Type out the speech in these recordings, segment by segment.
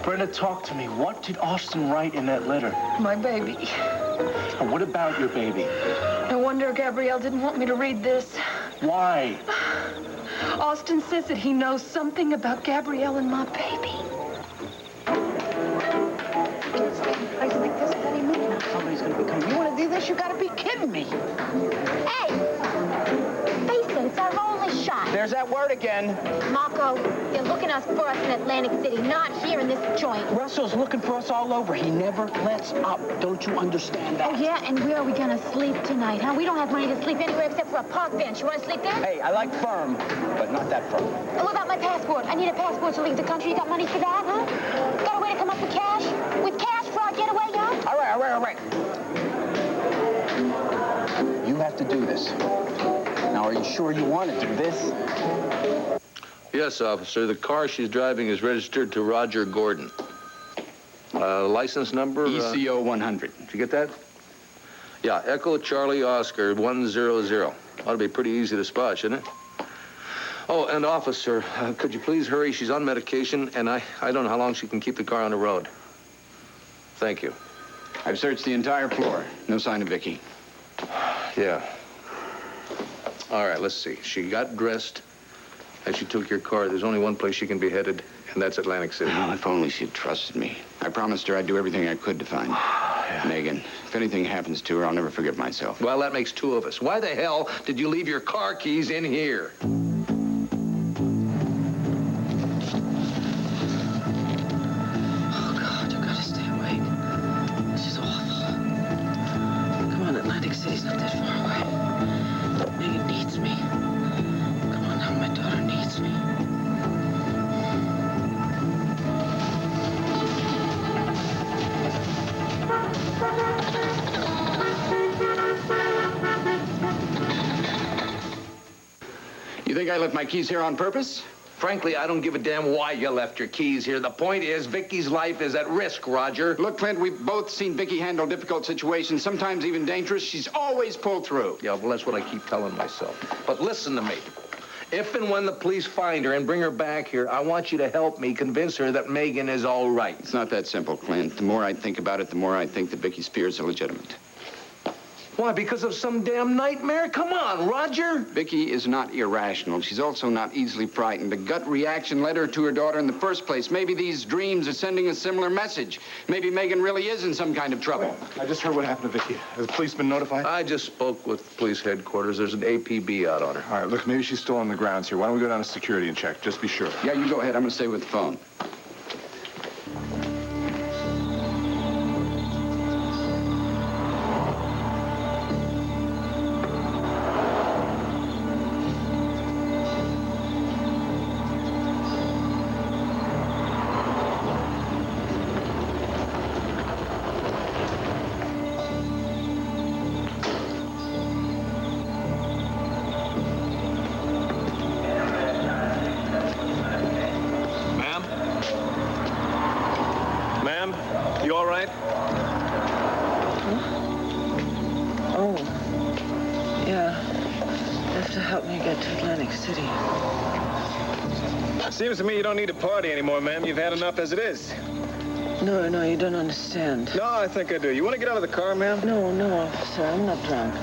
Brenda, talk to me. What did Austin write in that letter? My baby. And what about your baby? No wonder Gabrielle didn't want me to read this. Why? Austin says that he knows something about Gabrielle and my baby. I think this is any minute now. Somebody's gonna be coming. You wanna do this? You gotta be kidding me. Hey! Face it, it's our only shot. There's that word again. Marco, they're looking for us in Atlantic City, not here in this joint. Russell's looking for us all over. He never lets up. Don't you understand that? Oh, yeah? And where are we gonna sleep tonight, huh? We don't have money to sleep anywhere except for a park bench. You wanna sleep there? Hey, I like firm, but not that firm. And what about my passport? I need a passport to leave the country. You got money for that, huh? Got a way to come up with cash? With cash for our getaway, huh? All right. You have to do this. Now, are you sure you want to do this? Yes, officer. The car she's driving is registered to Roger Gordon. License number? ECO 100. Did you get that? Yeah, Echo Charlie Oscar 100. Ought to be pretty easy to spot, shouldn't it? Oh, and officer, could you please hurry? She's on medication, and I don't know how long she can keep the car on the road. Thank you. I've searched the entire floor. No sign of Viki. Yeah. All right, let's see. She got dressed, and she took your car. There's only one place she can be headed, and that's Atlantic City. Oh, if only she'd trusted me. I promised her I'd do everything I could to find Megan. If anything happens to her, I'll never forgive myself. Well, that makes two of us. Why the hell did you leave your car keys in here? Oh, God, you gotta stay awake. This is awful. Come on, Atlantic City's not that far away. Megan needs me. Come on now, my daughter needs me. You think I left my keys here on purpose? Frankly, I don't give a damn why you left your keys here. The point is, Vicky's life is at risk, Roger. Look, Clint, we've both seen Viki handle difficult situations, sometimes even dangerous. She's always pulled through. Yeah, well, that's what I keep telling myself. But listen to me. If and when the police find her and bring her back here, I want you to help me convince her that Megan is all right. It's not that simple, Clint. The more I think about it, the more I think that Viki's fears are legitimate. Why, because of some damn nightmare? Come on, Roger. Viki is not irrational. She's also not easily frightened. A gut reaction led her to her daughter in the first place. Maybe these dreams are sending a similar message. Maybe Megan really is in some kind of trouble. I just heard what happened to Viki. Has the police been notified? I just spoke with police headquarters. There's an APB out on her. All right, look, maybe she's still on the grounds here. Why don't we go down to security and check, just be sure. Yeah, you go ahead. I'm going to stay with the phone. Ma'am, you all right? Oh, yeah. You have to help me get to Atlantic City. Seems to me you don't need to party anymore, ma'am. You've had enough as it is. No, you don't understand. No, I think I do. You want to get out of the car, ma'am? No, officer, I'm not drunk.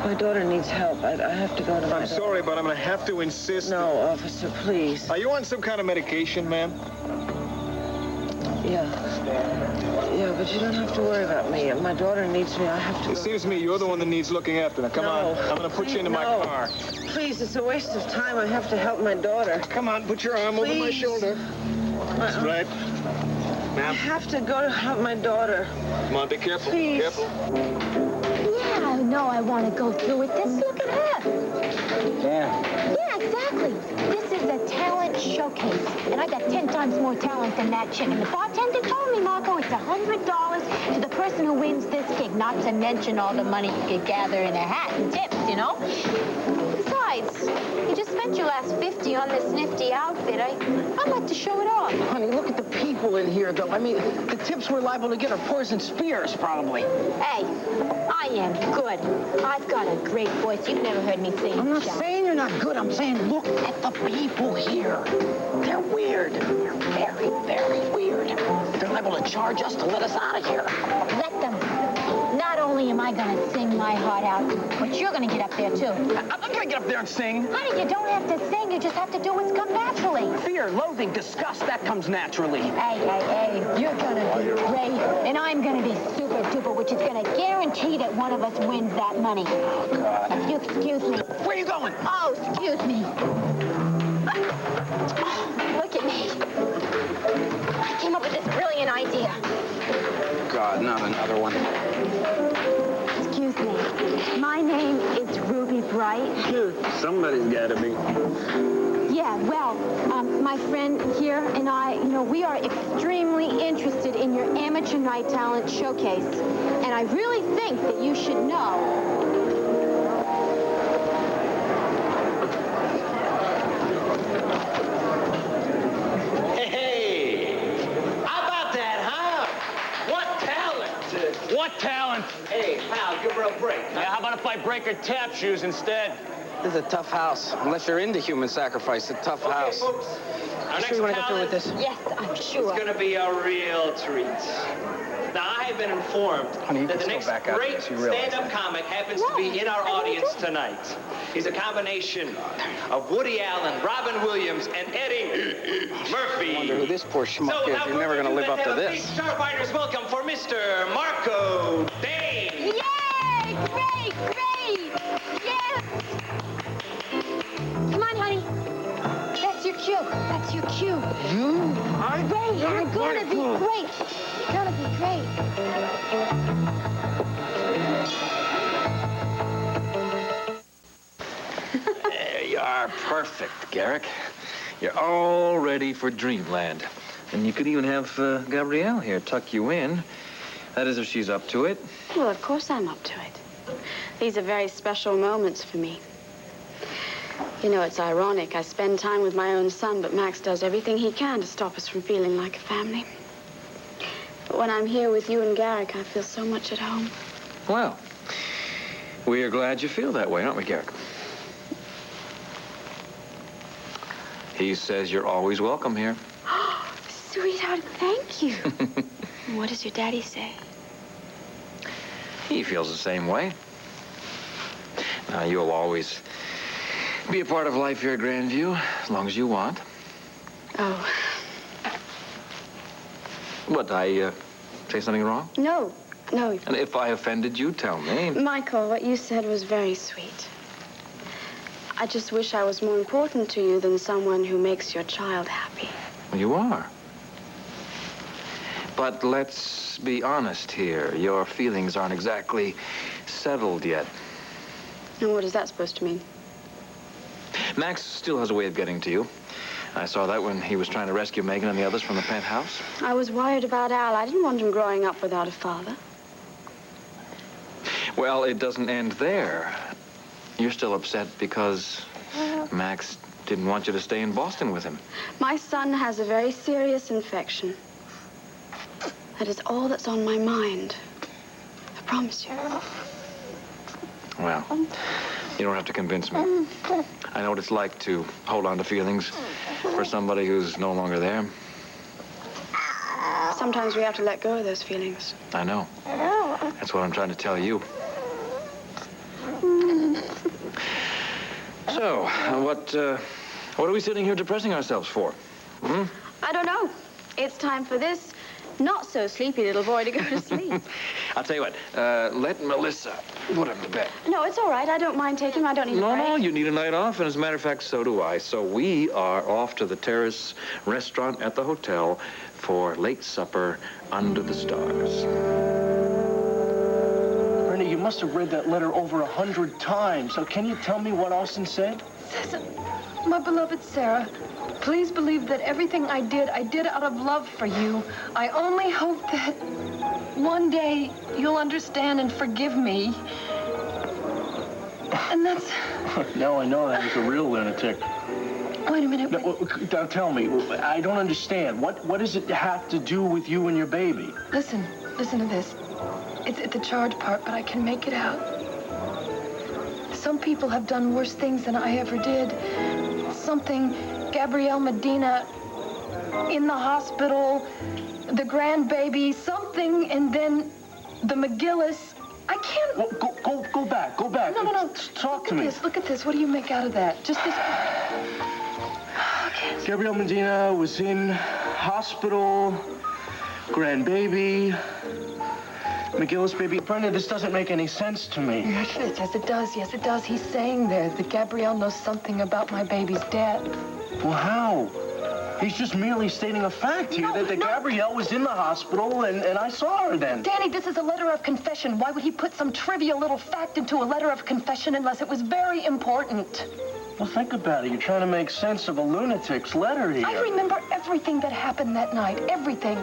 My daughter needs help. I have to go to my I'm sorry, but I'm going to have to insist. No, officer, please. Are you on some kind of medication, ma'am? Yeah, but you don't have to worry about me. My daughter needs me. I have to It seems to me you're the one that needs looking after. Now, come on. I'm going to put you into my car. Please, it's a waste of time. I have to help my daughter. Come on, put your arm over my shoulder. That's right. I Ma'am, have to go to help my daughter. come on, be careful. Please. Careful. Yeah, I know I want to go through with this. Look at her. Yeah. Yeah, exactly. This is a talent showcase. And I got 10 times more talent than that chick. And the bartender told me, Marco, it's $100 to the person who wins this gig. Not to mention all the money you could gather in a hat and tips, you know? Besides, you just spent your last 50 on this nifty outfit. I'd like to show it off. Honey, look at the people in here, though. I mean, the tips we're liable to get are poison spears, probably. Hey, I am good. I've got a great voice. You've never heard me sing. I'm not shall saying you're not good. I'm saying look at the people here. They're weird. They're very charge us to let us out of here. Let them. Not only am I going to sing my heart out, but you're going to get up there, too. I'm not going to get up there and sing. Honey, you don't have to sing. You just have to do what's come naturally. Fear, loathing, disgust, that comes naturally. Hey, you're going to be great, and I'm going to be super duper, which is going to guarantee that one of us wins that money. Oh, God. If you excuse me. Where are you going? Oh, excuse me. Look at me. I came up with this brilliant idea. God, not another one. Excuse me. My name is Ruby Bright. Somebody's got to be. Yeah, well, my friend here and I, we are extremely interested in your amateur night talent showcase. And I really think that you should know. What talent? Hey, pal, give her a break. Yeah, how about if I break her tap shoes instead? This is a tough house. Unless you're into human sacrifice, a tough house. Folks, our You sure you want to go through with this? Yes, I'm sure. It's going to be a real treat. Now, I have been informed that the next great stand-up comic happens to be in our audience tonight. He's a combination of Woody Allen, Robin Williams, and Eddie Murphy. I wonder who this poor schmuck is. You're never going to live up to this. Starfighters, welcome for Mr. Marco Dane. Yay! Great! Yes! Come on, honey. That's your cue. That's your cue. You? Great. You're gonna be great. You're gonna be great. There you are. Perfect, Garrick. You're all ready for dreamland. And you could even have Gabrielle here tuck you in. That is, if she's up to it. Well, of course I'm up to it. These are very special moments for me. You know, it's ironic. I spend time with my own son, but Max does everything he can to stop us from feeling like a family. But when I'm here with you and Garrick, I feel so much at home. Well, we are glad you feel that way, aren't we, Garrick? He says you're always welcome here. Sweetheart, thank you. What does your daddy say? He feels the same way. Now, you'll always be a part of life here at Grandview, as long as you want. Oh. What, I say something wrong? No. And if I offended you, tell me. Michael, what you said was very sweet. I just wish I was more important to you than someone who makes your child happy. Well, you are. But let's be honest here. Your feelings aren't exactly settled yet. And what is that supposed to mean? Max still has a way of getting to you. I saw that when he was trying to rescue Megan and the others from the penthouse. I was worried about Al. I didn't want him growing up without a father. Well, it doesn't end there. You're still upset because Max didn't want you to stay in Boston with him. My son has a very serious infection. That is all that's on my mind. I promise you. Well, you don't have to convince me. I know what it's like to hold on to feelings for somebody who's no longer there. Sometimes we have to let go of those feelings. I know. That's what I'm trying to tell you. So, what are we sitting here depressing ourselves for? Hmm? I don't know. It's time for this not-so-sleepy little boy to go to sleep. I'll tell you what, let Melissa put him to bed. No, it's all right. I don't mind taking him. I don't need a break. No, you need a night off, and as a matter of fact, so do I. So we are off to the Terrace restaurant at the hotel for late supper under the stars. Brenda, you must have read that letter over 100 times. So can you tell me what Austin said? My beloved Sarah, please believe that everything I did out of love for you. I only hope that one day you'll understand and forgive me. And that's... Now I know that he's a real lunatic. Wait a minute. Now tell me, I don't understand. What does it have to do with you and your baby? Listen to this. It's the charred part, but I can make it out. Some people have done worse things than I ever did. Something Gabrielle Medina in the hospital, the grandbaby, something, and then the McGillis. I can't... Well, go back. No. Talk to me. Look at this. What do you make out of that? Just this... Gabrielle Medina was in hospital, grandbaby, McGillis baby. Brenda, this doesn't make any sense to me. Yes, it does. Yes, it does. He's saying there that Gabrielle knows something about my baby's death. Well, how? He's just merely stating a fact here that Gabrielle was in the hospital and I saw her then. Danny, this is a letter of confession. Why would he put some trivial little fact into a letter of confession unless it was very important? Well, think about it. You're trying to make sense of a lunatic's letter here. I remember everything that happened that night. Everything.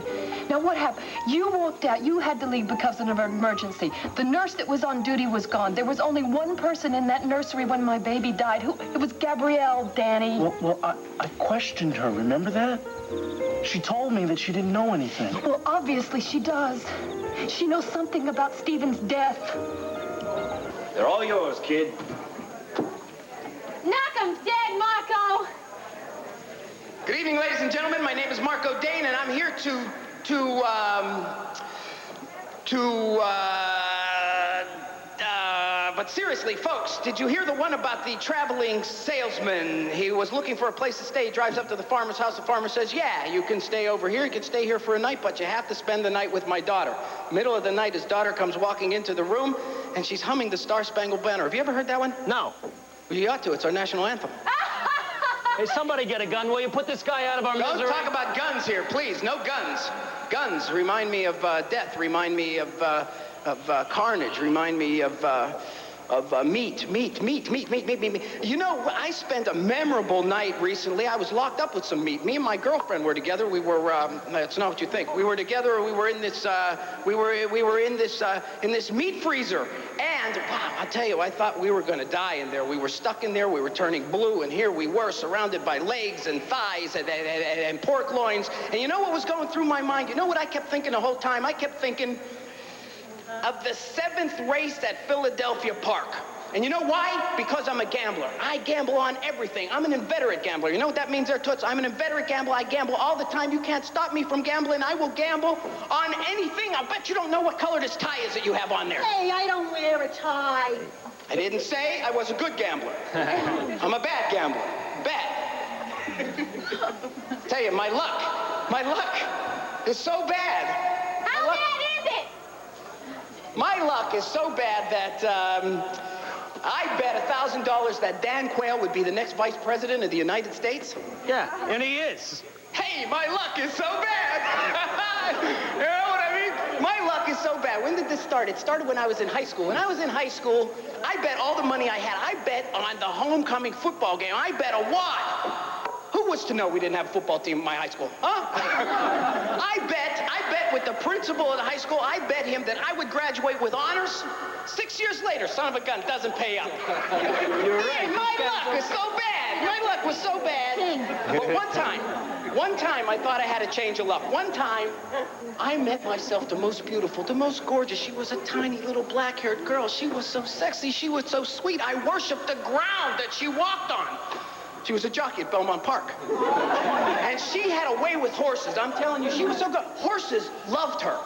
Now, what happened? You walked out. You had to leave because of an emergency. The nurse that was on duty was gone. There was only one person in that nursery when my baby died. It was Gabrielle, Danny. Well, I questioned her. Remember that? She told me that she didn't know anything. Well, obviously she does. She knows something about Stephen's death. They're all yours, kid. Knock 'em dead, Marco! Good evening, ladies and gentlemen. My name is Marco Dane, and I'm here but seriously, folks, did you hear the one about the traveling salesman? He was looking for a place to stay. He drives up to the farmer's house. The farmer says, yeah, you can stay over here. You can stay here for a night, but you have to spend the night with my daughter. Middle of the night, his daughter comes walking into the room, and she's humming the Star-Spangled Banner. Have you ever heard that one? No. Well, you ought to. It's our national anthem. Hey, somebody get a gun. Will you put this guy out of our misery? Don't talk about guns here, please. No guns. Guns remind me of death. Remind me of carnage. Remind me of meat. You know, I spent a memorable night recently. I was locked up with some meat. Me and my girlfriend were together. We were, that's not what you think. We were together. We were in this, in this meat freezer. And, wow, I'll tell you, I thought we were going to die in there. We were stuck in there. We were turning blue. And here we were surrounded by legs and thighs and pork loins. And you know what was going through my mind? You know what I kept thinking the whole time? I kept thinking of the 7th race at Philadelphia Park. And you know why? Because I'm a gambler. I gamble on everything. I'm an inveterate gambler. You know what that means there, Toots? I'm an inveterate gambler. I gamble all the time. You can't stop me from gambling. I will gamble on anything. I'll bet you don't know what color this tie is that you have on there. Hey, I don't wear a tie. I didn't say I was a good gambler. I'm a bad gambler. Bad. Tell you, my luck is so bad. How bad is it? My luck is so bad that I bet $1,000 that Dan Quayle would be the next vice president of the United States. Yeah, and he is. Hey, my luck is so bad. You know what I mean? My luck is so bad. When did this start? It started when I was in high school. When I was in high school, I bet all the money I had. I bet on the homecoming football game. I bet a wad. Who was to know we didn't have a football team in my high school? Huh? I bet with the principal of the high school, I bet him that I would graduate with honors. 6 years later, son of a gun, doesn't pay up. You're right. My luck is so bad. My luck was so bad. But one time I thought I had a change of luck. One time, I met myself the most beautiful, the most gorgeous. She was a tiny little black-haired girl. She was so sexy. She was so sweet. I worshiped the ground that she walked on. She was a jockey at Belmont Park. And she had a way with horses. I'm telling you, she was so good. Horses loved her.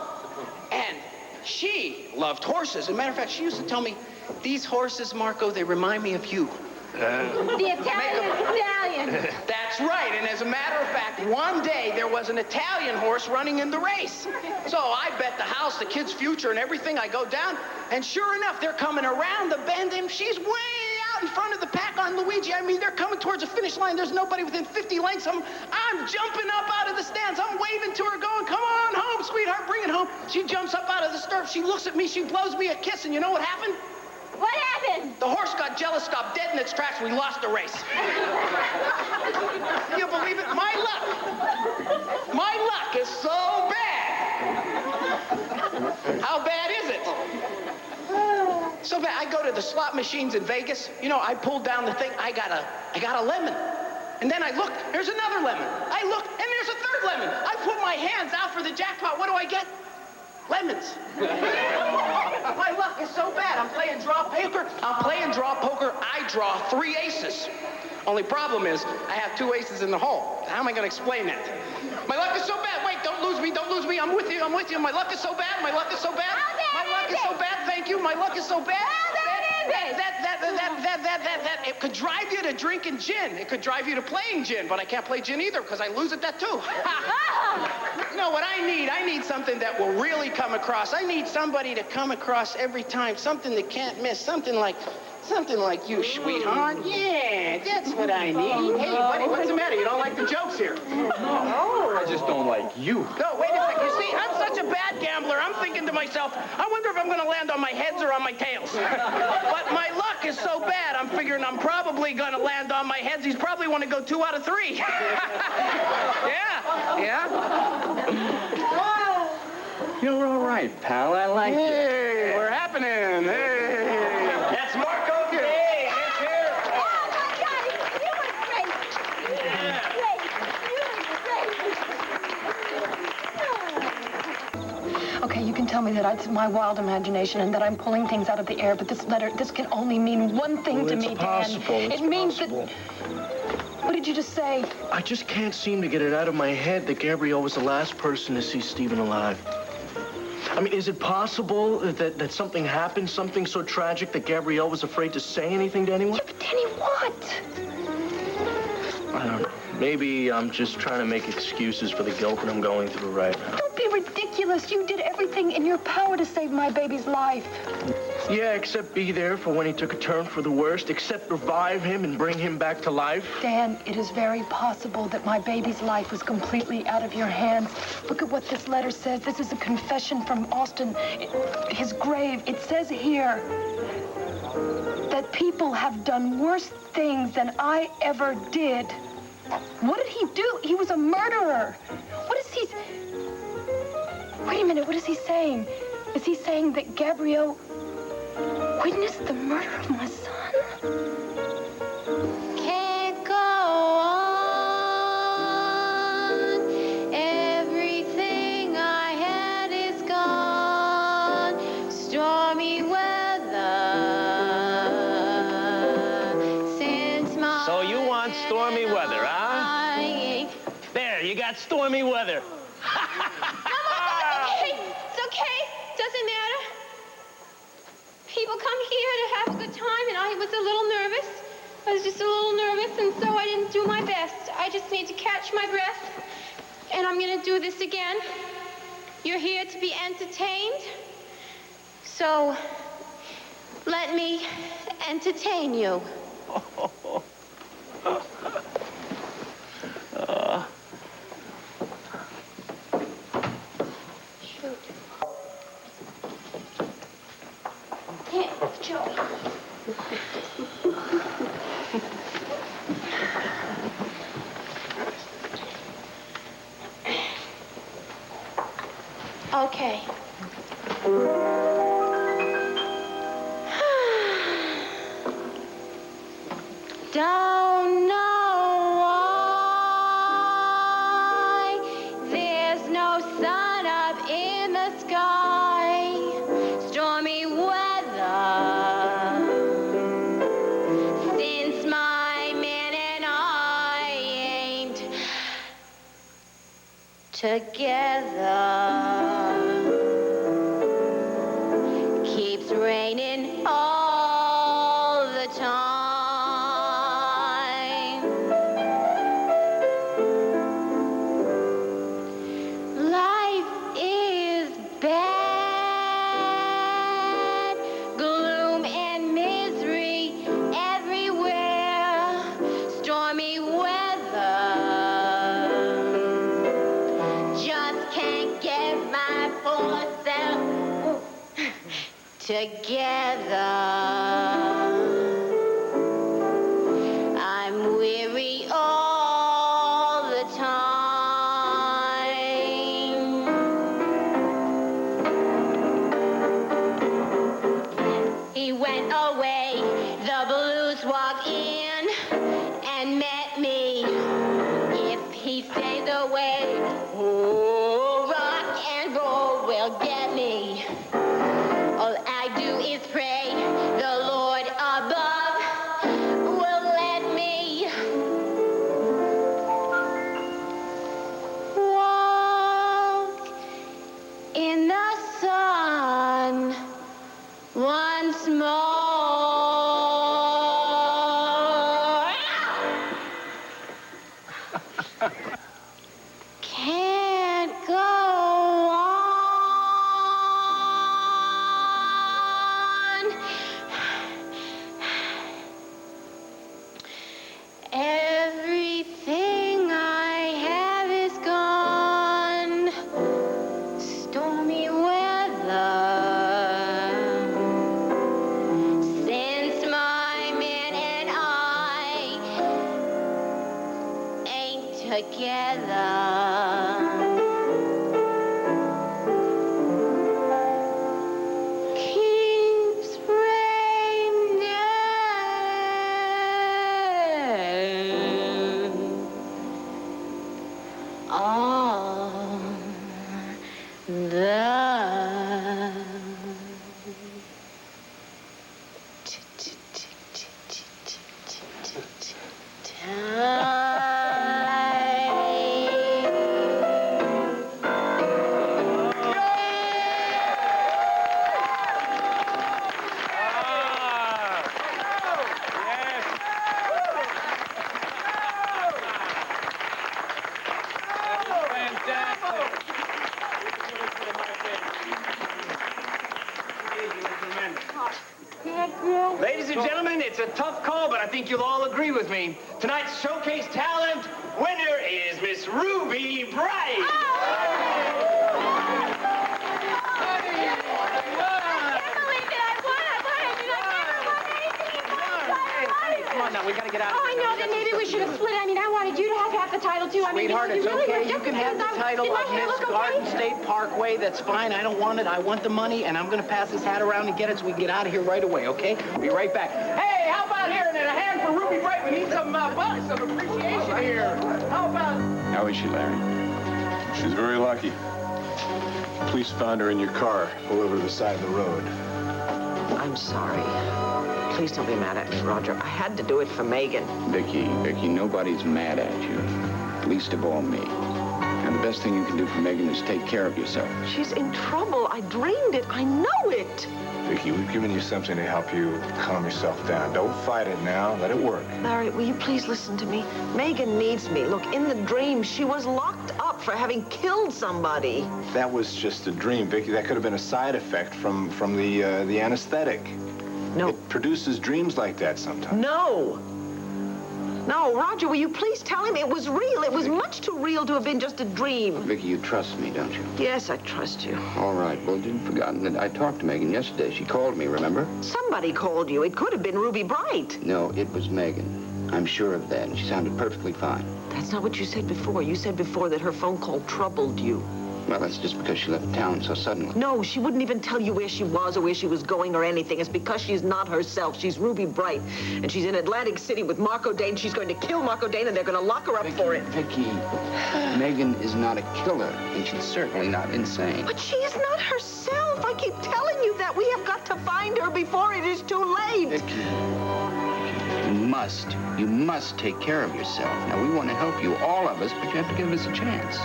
And she loved horses. As a matter of fact, she used to tell me, these horses, Marco, they remind me of you. The Italian stallion. That's right. And as a matter of fact, one day there was an Italian horse running in the race. So I bet the house, the kid's future, and everything. I go down, and sure enough, they're coming around the bend, and she's way out in front of the pack on Luigi. I mean, they're coming towards the finish line. There's nobody within 50 lengths. I'm jumping up out of the stands. I'm waving to her, going, come on home, sweetheart, bring it home. She jumps up out of the stirrups. She looks at me. She blows me a kiss, and you know what happened? What happened? The horse got jealous, stopped dead in its tracks. We lost the race. Can you believe it? My luck is so bad. How bad is it? So bad. I go to the slot machines in Vegas. You know, I pulled down the thing. I got a lemon. And then I look, there's another lemon. I look, and there's a third lemon. I put my hands out for the jackpot. What do I get? Lemons. My luck is so bad. I'm playing draw poker. I draw 3 aces. Only problem is, I have 2 aces in the hole. How am I going to explain that? My luck is so bad. Wait, don't lose me. I'm with you. My luck is so bad. My luck is so bad. Thank you. My luck is so bad. It could drive you to drinking gin. It could drive you to playing gin, but I can't play gin either because I lose at that too. You know what I need? I need something that will really come across. I need somebody to come across every time. Something that can't miss. Something like you, sweetheart. Yeah, that's what I need. Hey, buddy, what's the matter? You don't like the jokes here? No, I just don't like you. No, wait a second. You see, I'm such a bad gambler. I'm thinking to myself, I wonder if I'm going to land on my heads or on my tails. But my luck is so bad, I'm figuring I'm probably going to land on my heads. He's probably want to go 2 out of 3. Yeah. You're all right, pal. I like you. Hey, we're happening. Hey. That's Marco. Hey, that's here. Oh, my God, you were great. Okay, you can tell me that it's my wild imagination and that I'm pulling things out of the air, but this letter, this can only mean one thing to me, Dan. Possible. It means that... What did you just say? I just can't seem to get it out of my head that Gabrielle was the last person to see Stephen alive. I mean, is it possible that something happened, something so tragic that Gabrielle was afraid to say anything to anyone? Yeah, but Danny, what? I don't know. Maybe I'm just trying to make excuses for the guilt that I'm going through right now. Don't be ridiculous. You did everything in your power to save my baby's life. Yeah, except be there for when he took a turn for the worst, except revive him and bring him back to life. Dan, it is very possible that my baby's life was completely out of your hands. Look at what this letter says. This is a confession from Austin, his grave. It says here that people have done worse things than I ever did. What did he do? He was a murderer. What is he... Wait a minute, what is he saying? Is he saying that Gabrielle witnessed the murder of my son? Can't go on. Everything I had is gone. Stormy weather. Since my... So you want stormy weather, huh? There, you got stormy weather. It's okay. Doesn't matter. People come here to have a good time, and I was a little nervous. I was just a little nervous, and so I didn't do my best. I just need to catch my breath, and I'm going to do this again. You're here to be entertained, so let me entertain you. Shoot. Here, Joey. Okay. Don't know why there's no sun up in the sky. Stormy weather. Since my man and I ain't together. Keeps raining all the time. Life is bad, gloom and misery everywhere. Stormy weather. Just can't get my poor self together. I'm weary all the time. He went away, the blues walked in and met me. If he stays away, oh, rock and roll will get me. once more. Can't go on. Everything I have is gone. Stormy weather. Since my man and I ain't together. Keeps raining all the Ladies and gentlemen, it's a tough call, but I think you'll all agree with me. Tonight's showcase talent winner is Miss Ruby Bright. Come on now, we gotta get out of Oh, I here. know. Then maybe we should have split. I mean, I wanted you to have half the title, too. I mean, Sweetheart, because it's you really okay. were You different can have the because title did my of hair Miss look Garden okay? State Parkway. That's fine. I don't want it. I want the money, and I'm gonna pass this hat around and get it so we can get out of here right away, okay? Be right back. Hey, how about here and a hand for Ruby Bright? We need some bucks, some appreciation here. How about... How is she, Larry? She's very lucky. Police found her in your car, pulled over to the side of the road. I'm sorry. Please don't be mad at me, Roger. I had to do it for Megan. Viki, nobody's mad at you. Least of all me. And the best thing you can do for Megan is take care of yourself. She's in trouble. I dreamed it. I know it. Viki, we've given you something to help you calm yourself down. Don't fight it now. Let it work. Larry, will you please listen to me? Megan needs me. Look, in the dream, she was locked up for having killed somebody. That was just a dream, Viki. That could have been a side effect from the anesthetic. No. It produces dreams like that sometimes. No. No, Roger, will you please tell him it was real? It was much too real to have been just a dream. Viki, you trust me, don't you? Yes, I trust you. All right. Well, you've forgotten that I talked to Megan yesterday. She called me, remember? Somebody called you. It could have been Ruby Bright. No, it was Megan. I'm sure of that, and she sounded perfectly fine. That's not what you said before. You said before that her phone call troubled you. Well, that's just because she left town so suddenly. No, she wouldn't even tell you where she was or where she was going or anything. It's because she's not herself. She's Ruby Bright, and she's in Atlantic City with Marco Dane. She's going to kill Marco Dane, and they're going to lock her up for it. Viki, Megan is not a killer, and she's certainly not insane. But she is not herself. I keep telling you that. We have got to find her before it is too late. Viki, you must take care of yourself. Now, we want to help you, all of us, but you have to give us a chance.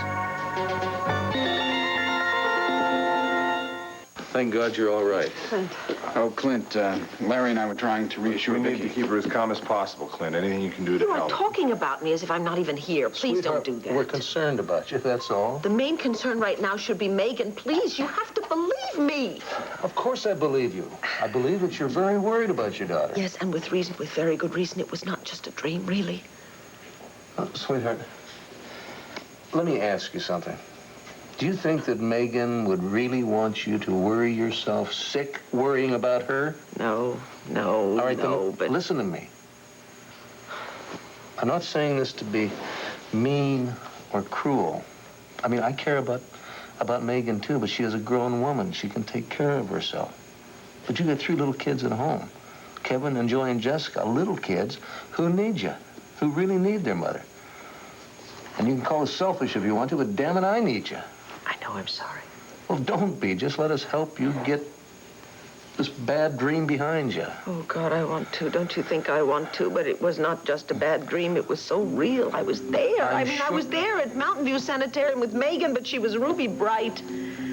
Thank God you're all right. Clint. Oh, Clint, Larry and I were trying to reassure We need to Viki. keep her as calm as possible, Clint. Anything you can do to You are help. talking about me as if I'm not even here. Please don't do that. We're concerned about you, that's all. The main concern right now should be Megan. Please, you have to believe me. Of course I believe you. I believe that you're very worried about your daughter. Yes, and with reason, with very good reason. It was not just a dream, really. Sweetheart, let me ask you something. Do you think that Megan would really want you to worry yourself sick worrying about her? No, All right, no, then but... listen to me. I'm not saying this to be mean or cruel. I mean, I care about Megan, too, but she is a grown woman. She can take care of herself. But you got 3 little kids at home. Kevin and Joy and Jessica, little kids who need you, who really need their mother. And you can call us selfish if you want to, but damn it, I need you. I know, I'm sorry. Well, don't be. Just let us help you get this bad dream behind you. Oh, God, I want to. Don't you think I want to? But it was not just a bad dream. It was so real. I was there. I was there at Mountain View Sanitarium with Megan, but she was ruby bright.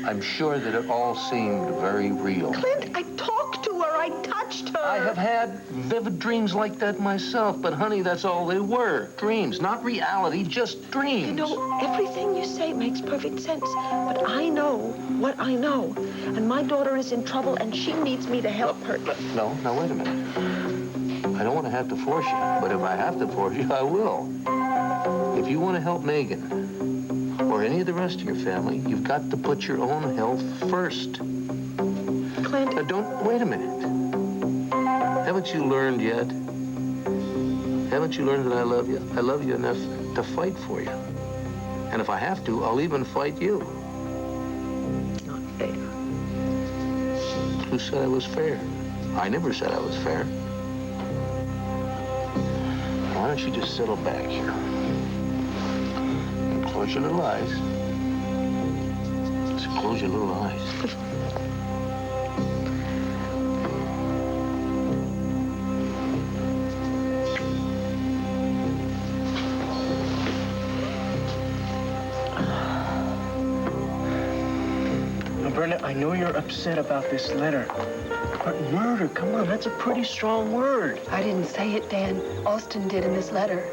I'm sure that it all seemed very real. Clint, I talked to her. I touched her. I have had vivid dreams like that myself, but honey, that's all they were. Dreams, not reality, just dreams. You know, everything you say makes perfect sense, but I know what I know. And my daughter is in trouble, and she needs me to help her. No, wait a minute. I don't want to have to force you, but if I have to force you, I will. If you want to help Megan, or any of the rest of your family, you've got to put your own health first. Clint. Wait a minute. Haven't you learned yet? Haven't you learned that I love you? I love you enough to fight for you. And if I have to, I'll even fight you. It's not fair. Who said I was fair? I never said I was fair. Why don't you just settle back here? Close your little eyes. Just close your little eyes. Now, Brenda, I know you're upset about this letter. But murder, come on, that's a pretty strong word. I didn't say it, Dan. Austin did in this letter.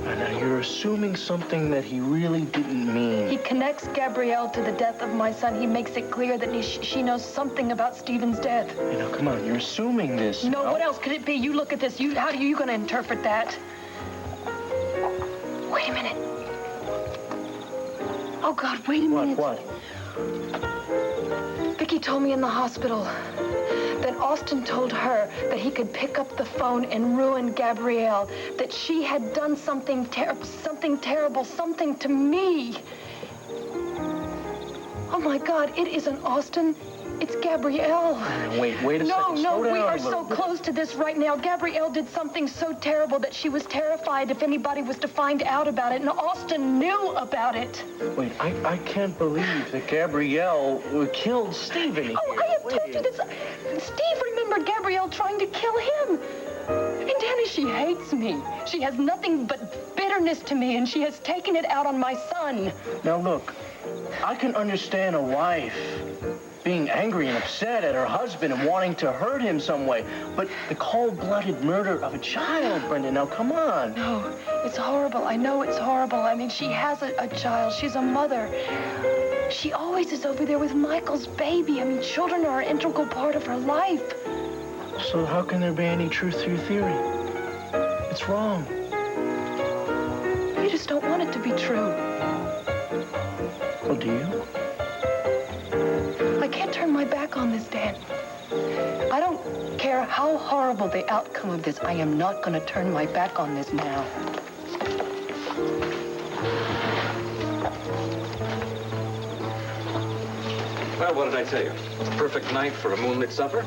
Now, you're assuming something that he really didn't mean. He connects Gabrielle to the death of my son. He makes it clear that she knows something about Stephen's death. You know, come on, you're assuming this. No, what else could it be? You look at this. How are you going to interpret that? Wait a minute. Oh, God, wait a minute. What? Viki told me in the hospital that Austin told her that he could pick up the phone and ruin Gabrielle, that she had done something terrible, something to me. Oh, my God, it isn't Austin. It's Gabrielle. Wait a second. No, we are so close to this right now. Gabrielle did something so terrible that she was terrified if anybody was to find out about it, and Austin knew about it. Wait, I can't believe that Gabrielle killed Stephen. Oh, I have told you this. Steve remembered Gabrielle trying to kill him. And Danny, she hates me. She has nothing but bitterness to me, and she has taken it out on my son. Now, look, I can understand a wife being angry and upset at her husband and wanting to hurt him some way. But the cold-blooded murder of a child, Brenda, now come on. No, it's horrible. I know it's horrible. I mean, she has a child. She's a mother. She always is over there with Michael's baby. I mean, children are an integral part of her life. So how can there be any truth to your theory? It's wrong. You just don't want it to be true. Well, do you? I can't turn my back on this, Dan. I don't care how horrible the outcome of this. I am not going to turn my back on this now. Well, what did I tell you? Perfect night for a moonlit supper.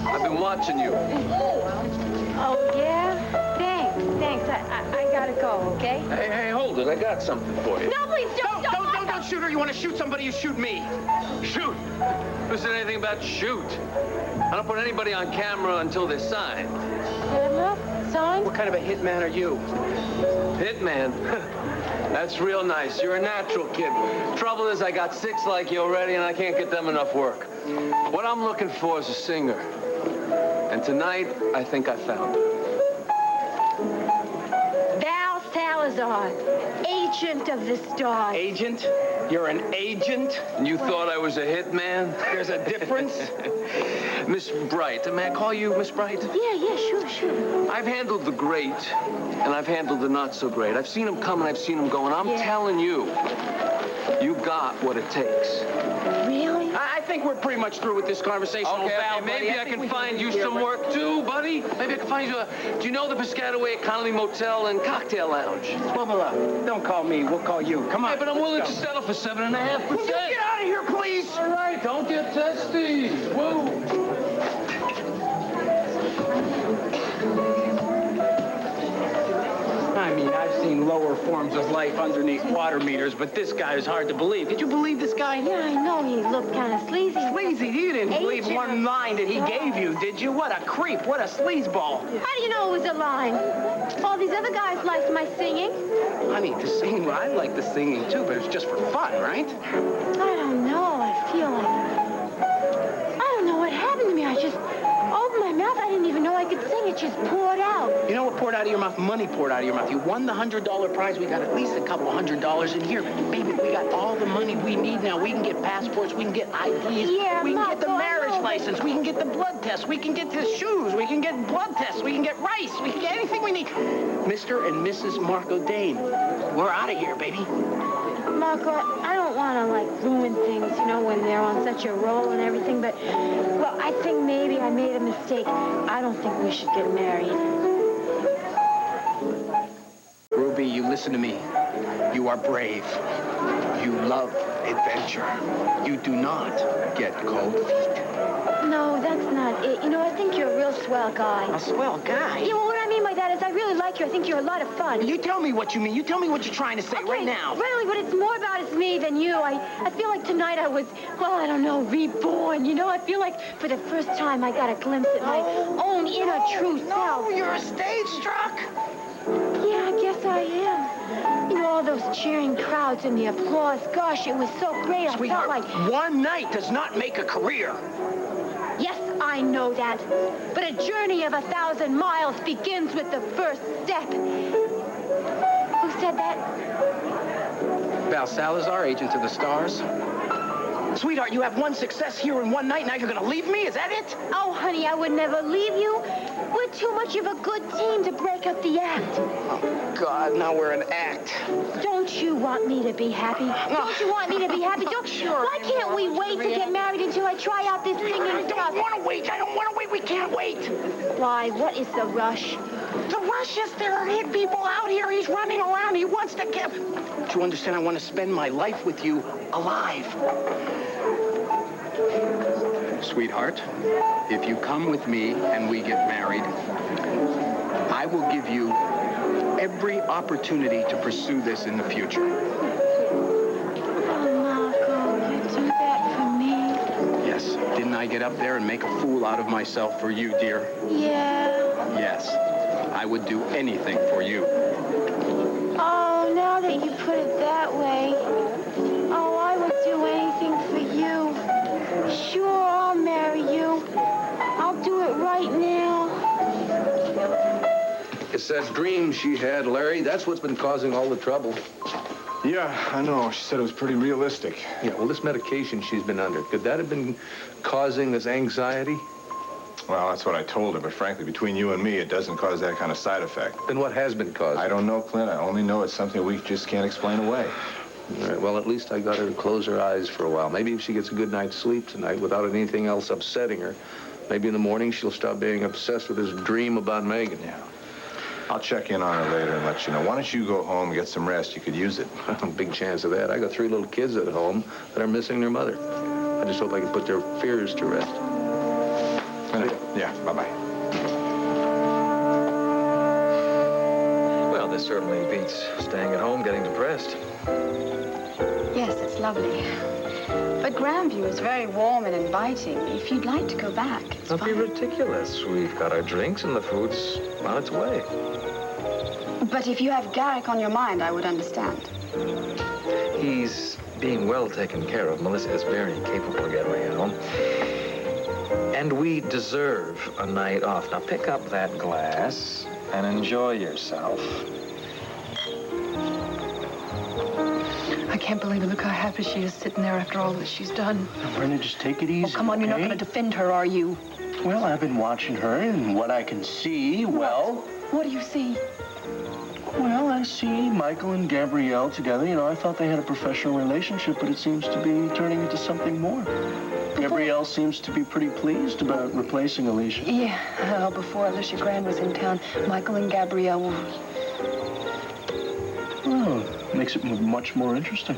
I've been watching you. Oh, yeah? Thanks. I gotta go, okay? Hey, hold it. I got something for you. No, please don't. Don't shoot her. You want to shoot somebody, you shoot me. Shoot! Who said anything about shoot? I don't put anybody on camera until they're signed. Signed? What kind of a hitman are you? Hitman? That's real nice. You're a natural kid. Trouble is, I got 6 like you already, and I can't get them enough work. What I'm looking for is a singer. And tonight, I think I found it. Val Salazar, agent of the stars. Agent? You're an agent? And you thought I was a hitman? There's a difference? Miss Bright. May I call you Miss Bright? Yeah, sure. I've handled the great, and I've handled the not so great. I've seen them come and I've seen them go, and I'm telling you, you got what it takes. Really? I think we're pretty much through with this conversation. Okay, Val, maybe I can find you some work too, buddy. Maybe I can find you do you know the Piscataway Economy Motel and Cocktail Lounge? Bubba, don't call me. We'll call you. Come on. Hey, but I'm willing to settle for 7.5%. Will you get out of here, please? All right, don't get testy. Whoa. I'm lower forms of life underneath water meters, but this guy is hard to believe. Did you believe this guy? Yeah, I know. He looked kind of sleazy. Sleazy? You didn't believe one line that he gave you, did you? What a creep. What a sleazeball. How do you know it was a line? All these other guys liked my singing. Honey, the singing, well, I like the singing too, but it's just for fun, right? I don't know. I feel like... I don't know what happened to me. I just opened my mouth. I didn't even know I could sing. It just poured out. You know what poured out of your mouth? Money poured out of your mouth. You won the $100 prize. We got at least a couple $100 in here. Baby, we got all the money we need now. We can get passports. We can get IDs. Yeah, we can get the marriage license. We can get the blood test. We can get the shoes. We can get blood tests. We can get rice. We can get anything we need. Mr. and Mrs. Marco Dane, we're out of here, baby. Marco, I don't want to, like, ruin things, you know, when they're on such a roll and everything, but, well, I think maybe I made a mistake. I don't think we should get married. Ruby, you listen to me. You are brave. You love adventure. You do not get cold feet. No, that's not it. You know, I think you're a real swell guy. A swell guy? Yeah, well, what I mean by that is I really like you. I think you're a lot of fun. You tell me what you mean. You tell me what you're trying to say right now. Really, but it's more about it's me than you. I feel like tonight I was, well, I don't know, reborn. You know, I feel like for the first time I got a glimpse at my own inner true self. No, you're stage struck. Yeah, I guess I am. You know, all those cheering crowds and the applause. Gosh, it was so great. Sweetheart, I felt like... one night does not make a career. Yes, I know that. But a journey of 1,000 miles begins with the first step. Who said that? Val Salazar, agent of the stars. Sweetheart, you have one success here in one night, now you're gonna leave me? Is that it? Oh, honey, I would never leave you. We're too much of a good team to break up the act. Oh, God, now we're an act. Don't you want me to be happy? Don't you want me to be happy? Why can't we wait to get married until I try out this singing stuff? I don't want to wait. I don't want to wait. We can't wait. Why? What is the rush? The rush is there are hit people out here. He's running around. He wants to get... Don't you understand? I want to spend my life with you alive. Sweetheart, if you come with me and we get married, I will give you every opportunity to pursue this in the future. Oh, Marco, you do that for me? Yes. Didn't I get up there and make a fool out of myself for you, dear? Yeah. Yes. I would do anything for you. Oh, now that you put it that way. Oh, I would do anything for you. Sure, I'll marry you. I'll do it right now. It's that dream she had, Larry. That's what's been causing all the trouble. Yeah, I know. She said it was pretty realistic. Yeah, well, this medication she's been under, could that have been causing this anxiety? Well, that's what I told her, but frankly, between you and me, it doesn't cause that kind of side effect. Then what has been causing? I don't know, Clint. I only know it's something we just can't explain away. All right, well, at least I got her to close her eyes for a while. Maybe if she gets a good night's sleep tonight without anything else upsetting her, maybe in the morning she'll stop being obsessed with this dream about Megan. Yeah. I'll check in on her later and let you know. Why don't you go home and get some rest? You could use it. Big chance of that. I got 3 little kids at home that are missing their mother. I just hope I can put their fears to rest. Yeah, bye-bye. Well, this certainly beats staying at home getting depressed. Yes, it's lovely. But Grandview is very warm and inviting. If you'd like to go back, it's Don't be fine. ridiculous. We've got our drinks and the food's on its way. But if you have Garrick on your mind, I would understand. He's being well taken care of. Melissa is very capable getaway, you know. And we deserve a night off. Now pick up that glass and enjoy yourself. I can't believe it. Look how happy she is sitting there after all that she's done. Now, Brenda, just take it easy. Oh, come on, you're not okay? going to defend her, are you? Well, I've been watching her, and what I can see, well... What do you see? Well, I see Michael and Gabrielle together. You know, I thought they had a professional relationship, but it seems to be turning into something more. Gabrielle seems to be pretty pleased about replacing Alicia. Yeah, well, before Alicia Grand was in town, Michael and Gabrielle were... Oh, makes it much more interesting.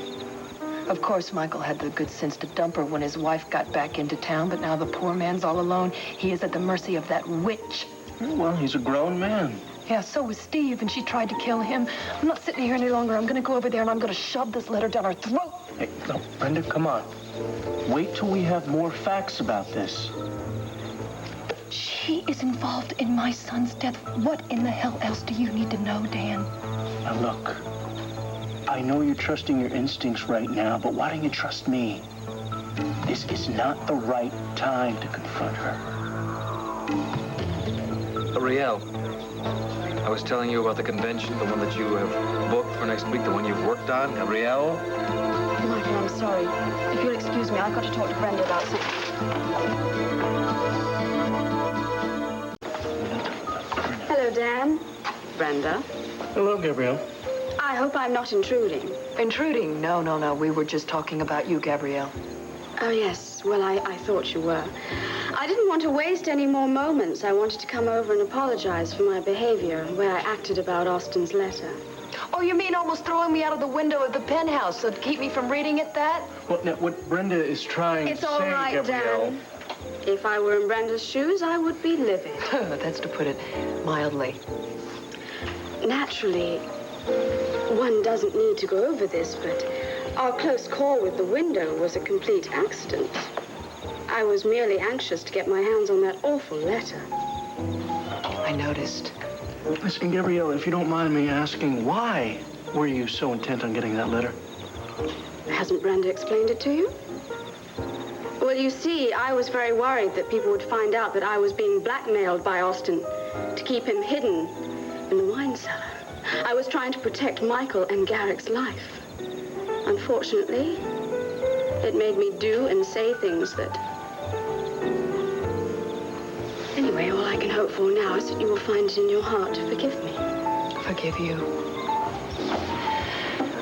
Of course, Michael had the good sense to dump her when his wife got back into town, but now the poor man's all alone. He is at the mercy of that witch. Well, he's a grown man. Yeah, so was Steve, and she tried to kill him. I'm not sitting here any longer. I'm going to go over there, and I'm going to shove this letter down her throat. Hey, no, Brenda, come on. Wait till we have more facts about this. She is involved in my son's death. What in the hell else do you need to know, Dan? Now, look, I know you're trusting your instincts right now, but why don't you trust me? This is not the right time to confront her. Ariel, I was telling you about the convention, the one that you have booked for next week, the one you've worked on. Gabrielle? Michael, I'm sorry. If you'll excuse me, I've got to talk to Brenda about something. Hello, Dan. Brenda. Hello, Gabrielle. I hope I'm not intruding. Intruding? No, no, no. We were just talking about you, Gabrielle. Oh, yes. Well, I thought you were. I didn't want to waste any more moments. I wanted to come over and apologize for my behavior, the way I acted about Austin's letter. Oh, you mean almost throwing me out of the window of the penthouse so to keep me from reading it, that? Well, now, what Brenda is trying It's to all say, right, Gabrielle... Dan. If I were in Brenda's shoes, I would be livid. That's to put it mildly. Naturally, one doesn't need to go over this, but our close call with the window was a complete accident. I was merely anxious to get my hands on that awful letter. I noticed. Listen, Gabrielle, if you don't mind me asking, why were you so intent on getting that letter? Hasn't Brenda explained it to you? Well, you see, I was very worried that people would find out that I was being blackmailed by Austin to keep him hidden in the wine cellar. I was trying to protect Michael and Garrick's life. Unfortunately, it made me do and say things that... Anyway, all I can hope for now is that you will find it in your heart to forgive me. Forgive you.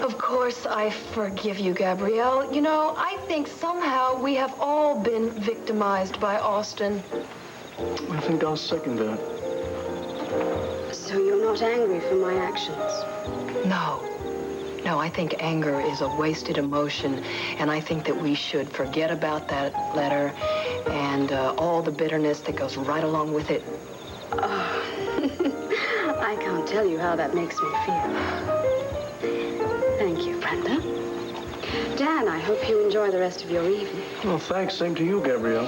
Of course I forgive you, Gabrielle. You know, I think somehow we have all been victimized by Austin. I think I'll second that. So you're not angry for my actions? No. No, I think anger is a wasted emotion, and I think that we should forget about that letter and all the bitterness that goes right along with it. I can't tell you how that makes me feel. Thank you, Brenda. Dan, I hope you enjoy the rest of your evening. Well, thanks. Same to you, Gabrielle.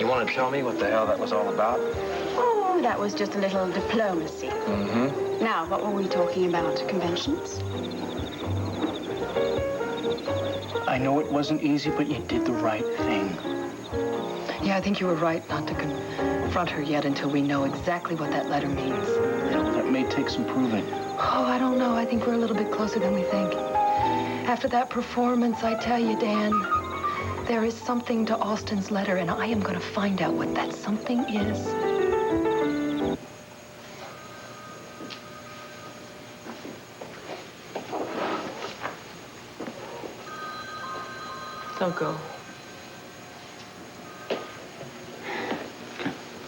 You want to tell me what the hell that was all about? Oh, that was just a little diplomacy. Mm-hmm. Now, what were we talking about? Conventions? I know it wasn't easy, but you did the right thing. Yeah, I think you were right not to confront her yet until we know exactly what that letter means. That may take some proving. Oh, I don't know. I think we're a little bit closer than we think. After that performance, I tell you, Dan, there is something to Austin's letter, and I am going to find out what that something is. Don't go.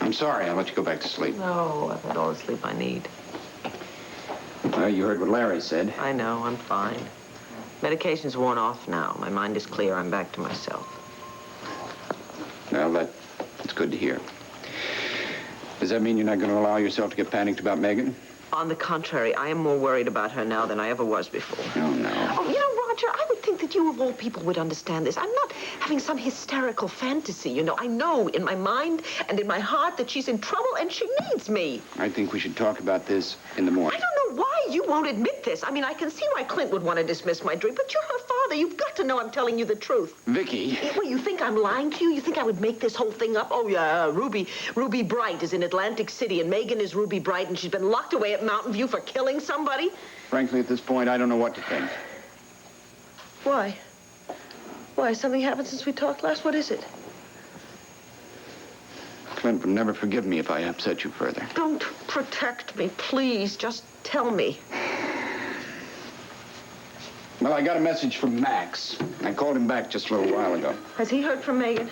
I'm sorry. I'll let you go back to sleep. No, I've had all the sleep I need. Well, you heard what Larry said. I know, I'm fine. Medication's worn off now. My mind is clear. I'm back to myself. Well, that's good to hear. Does that mean you're not going to allow yourself to get panicked about Megan? On the contrary, I am more worried about her now than I ever was before. Oh, no. Oh, you know, Roger, I would think that you of all people would understand this. I'm not having some hysterical fantasy, you know. I know in my mind and in my heart that she's in trouble and she needs me. I think we should talk about this in the morning. I don't know why you won't admit this. I mean, I can see why Clint would want to dismiss my dream, but you're her father. You've got to know I'm telling you the truth. Viki. Well, you think I'm lying to you? You think I would make this whole thing up? Oh, yeah, Ruby Bright is in Atlantic City, and Megan is Ruby Bright, and she's been locked away at Mountain View for killing somebody? Frankly, at this point, I don't know what to think. Why? Why? Something happened since we talked last? What is it? Clint would never forgive me if I upset you further. Don't protect me, please. Just tell me. Well, I got a message from Max. I called him back just a little while ago. Has he heard from Megan?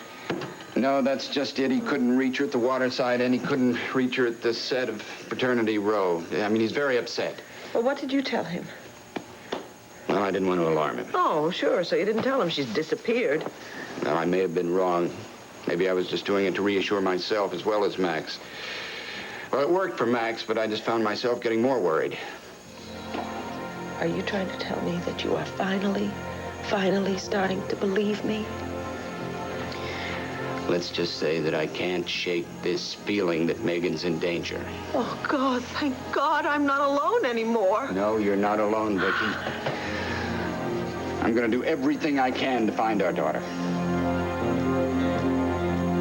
No, that's just it. He couldn't reach her at the waterside, and he couldn't reach her at the set of Paternity Row. I mean, he's very upset. Well, what did you tell him? Well, I didn't want to alarm him. Oh, sure. So you didn't tell him she's disappeared. Now, I may have been wrong, Maybe I was just doing it to reassure myself as well as Max. Well, it worked for Max, but I just found myself getting more worried. Are you trying to tell me that you are finally starting to believe me? Let's just say that I can't shake this feeling that Megan's in danger. Oh, God, thank God I'm not alone anymore. No, you're not alone, Viki. I'm gonna do everything I can to find our daughter.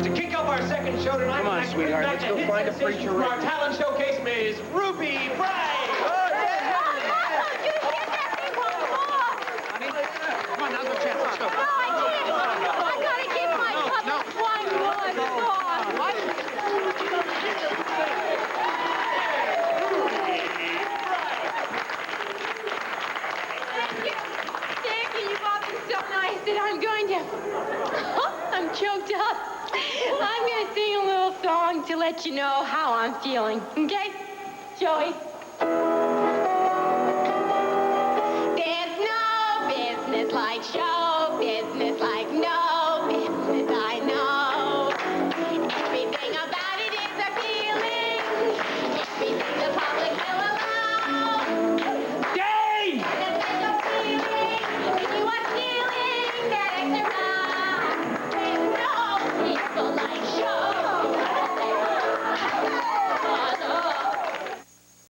To kick off our second show tonight, Come on, sweetheart, let's go find a preacher. From our talent showcase, Ms. Ruby Bray. Come on, now's our chance. Let's go. No, I can't. I gotta give my puppet one more song. What? Thank you. You've all been so nice that I'm going to... I'm choked up. I'm going to sing a little song to let you know how I'm feeling. Okay? Joey?